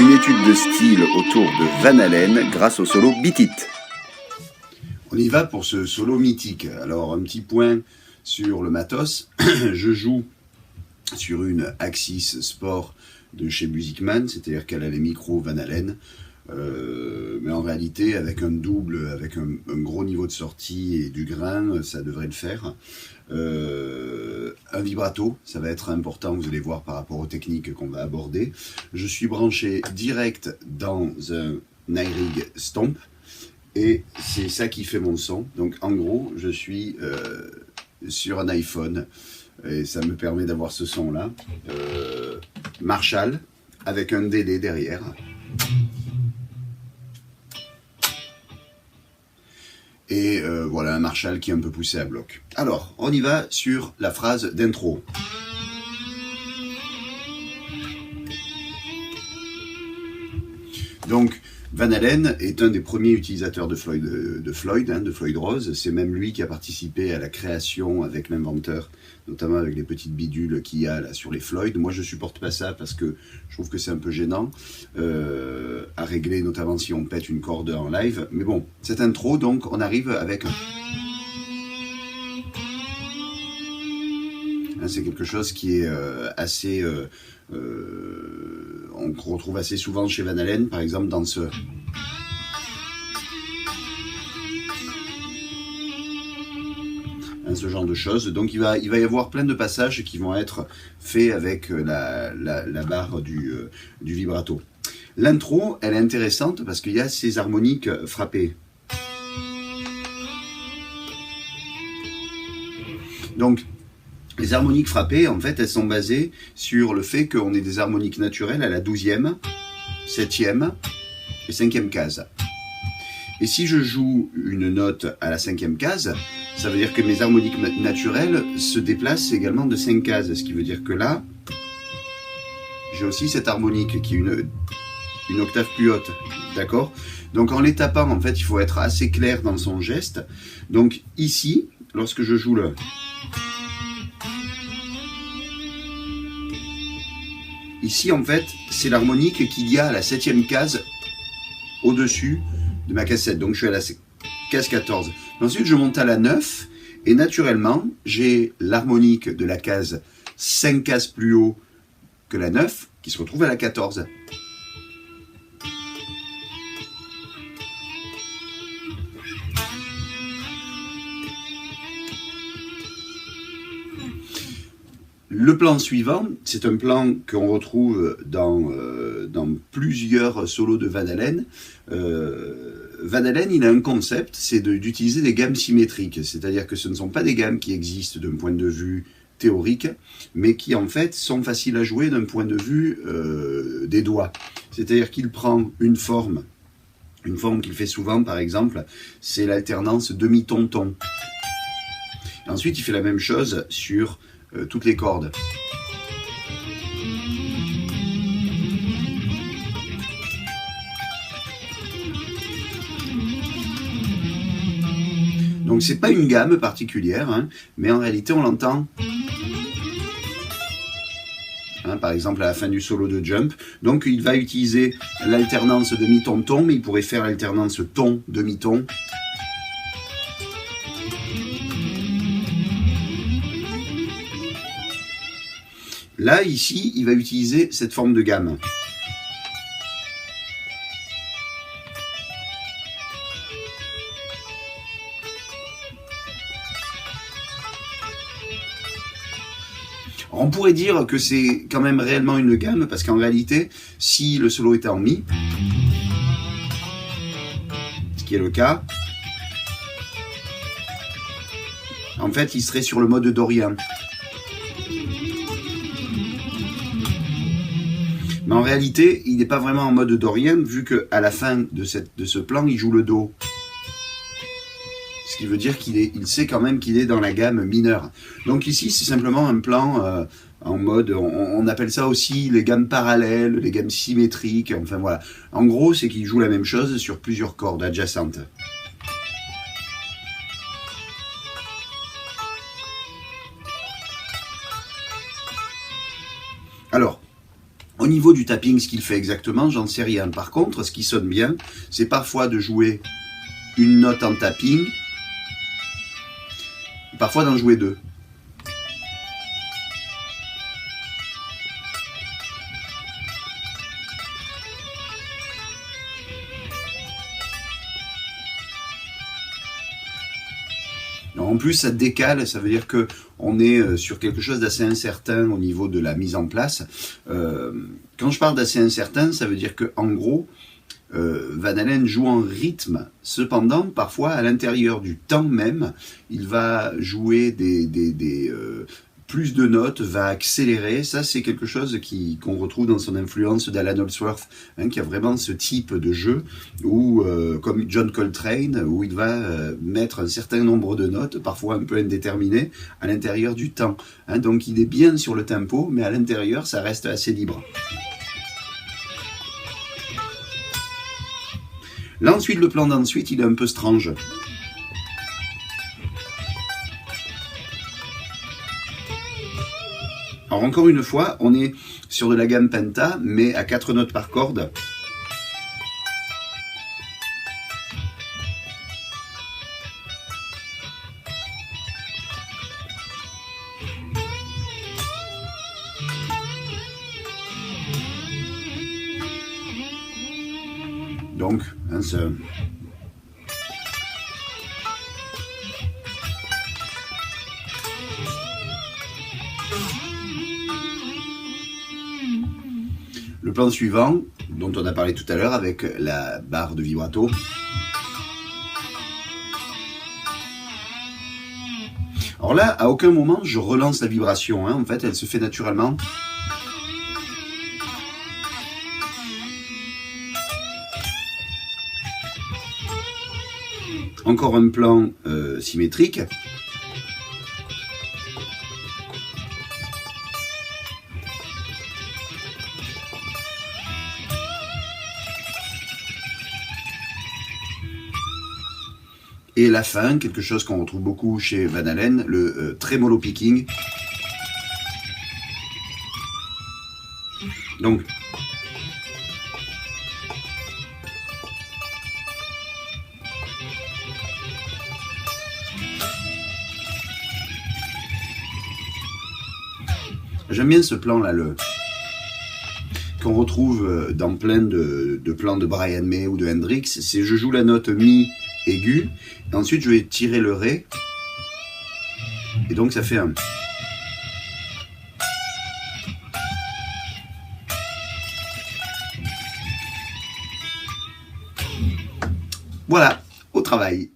Une étude de style autour de Van Halen grâce au solo Beat It. On y va pour ce solo mythique. Alors un petit point sur le matos. Je joue sur une Axis Sport de chez Musicman, c'est-à-dire qu'elle a les micros Van Halen. Mais en réalité, avec un double, avec un gros niveau de sortie et du grain, ça devrait le faire. Un vibrato, ça va être important, vous allez voir par rapport aux techniques qu'on va aborder. Je suis branché direct dans un Nyrig Stomp et c'est ça qui fait mon son. Donc en gros, je suis sur un iPhone et ça me permet d'avoir ce son là. Marshall avec un délai derrière. Et voilà un Marshall qui est un peu poussé à bloc. Alors, on y va sur la phrase d'intro. Donc, Van Halen est un des premiers utilisateurs de Floyd Rose. C'est même lui qui a participé à la création avec l'inventeur, notamment avec les petites bidules qu'il y a là sur les Floyd. Moi, je supporte pas ça parce que je trouve que c'est un peu gênant à régler, notamment si on pète une corde en live. Mais bon, cette intro, donc, on arrive avec un... C'est quelque chose qui est assez... on retrouve assez souvent chez Van Halen, par exemple dans ce... ce genre de choses. Donc il va y avoir plein de passages qui vont être faits avec la barre du vibrato. L'intro, elle est intéressante parce qu'il y a ces harmoniques frappées. Donc, les harmoniques frappées, en fait, elles sont basées sur le fait qu'on ait des harmoniques naturelles à la 12e, 7e et 5e case. Et si je joue une note à la 5e case, ça veut dire que mes harmoniques naturelles se déplacent également de 5 cases. Ce qui veut dire que là, j'ai aussi cette harmonique qui est une octave plus haute. D'accord ? Donc en les tapant, en fait, il faut être assez clair dans son geste. Donc ici, lorsque je joue le... Ici, en fait, c'est l'harmonique qu'il y a à la 7e case au-dessus de ma case 7. Donc, je suis à la case 14. Ensuite, je monte à la 9 et naturellement, j'ai l'harmonique de la case 5 cases plus haut que la 9 qui se retrouve à la 14. Le plan suivant, c'est un plan qu'on retrouve dans plusieurs solos de Van Halen. Van Halen, il a un concept, c'est d'utiliser des gammes symétriques. C'est-à-dire que ce ne sont pas des gammes qui existent d'un point de vue théorique, mais qui en fait sont faciles à jouer d'un point de vue des doigts. C'est-à-dire qu'il prend une forme qu'il fait souvent par exemple, c'est l'alternance demi-ton-ton. Ensuite, il fait la même chose sur toutes les cordes. Donc c'est pas une gamme particulière, hein, mais en réalité on l'entend. Hein, par exemple à la fin du solo de Jump. Donc il va utiliser l'alternance demi-ton-ton, mais il pourrait faire l'alternance ton-demi-ton. Là, ici, il va utiliser cette forme de gamme. On pourrait dire que c'est quand même réellement une gamme, parce qu'en réalité, si le solo était en Mi, ce qui est le cas, en fait, il serait sur le mode dorien. Mais en réalité, il n'est pas vraiment en mode dorien, vu qu'à la fin de ce plan, il joue le Do. Ce qui veut dire qu'il sait quand même qu'il est dans la gamme mineure. Donc ici, c'est simplement un plan en mode... On appelle ça aussi les gammes parallèles, les gammes symétriques, enfin voilà. En gros, c'est qu'il joue la même chose sur plusieurs cordes adjacentes. Alors, Au niveau du tapping, ce qu'il fait exactement, j'en sais rien. Par contre, ce qui sonne bien, c'est parfois de jouer une note en tapping, parfois d'en jouer deux. En plus, ça décale, ça veut dire que on est sur quelque chose d'assez incertain au niveau de la mise en place. Quand je parle d'assez incertain, ça veut dire que en gros, Van Halen joue en rythme. Cependant, parfois, à l'intérieur du temps même, il va jouer plus de notes, va accélérer. Ça, c'est quelque chose qu'on retrouve dans son influence d'Alan Holdsworth, qui a vraiment ce type de jeu où, comme John Coltrane, où il va mettre un certain nombre de notes, parfois un peu indéterminées, à l'intérieur du temps. Donc, il est bien sur le tempo, mais à l'intérieur, ça reste assez libre. Là, ensuite, le plan d'ensuite, il est un peu strange. Alors encore une fois, on est sur de la gamme penta, mais à 4 notes par corde. Donc, ça... Le plan suivant, dont on a parlé tout à l'heure avec la barre de vibrato. Alors là, à aucun moment, je relance la vibration. En fait, elle se fait naturellement. Encore un plan symétrique. Et la fin, quelque chose qu'on retrouve beaucoup chez Van Halen, le tremolo picking. Donc, j'aime bien ce plan-là, qu'on retrouve dans plein de plans de Brian May ou de Hendrix. C'est je joue la note mi aiguë, et ensuite je vais tirer le ré, et donc ça fait un... Voilà, au travail.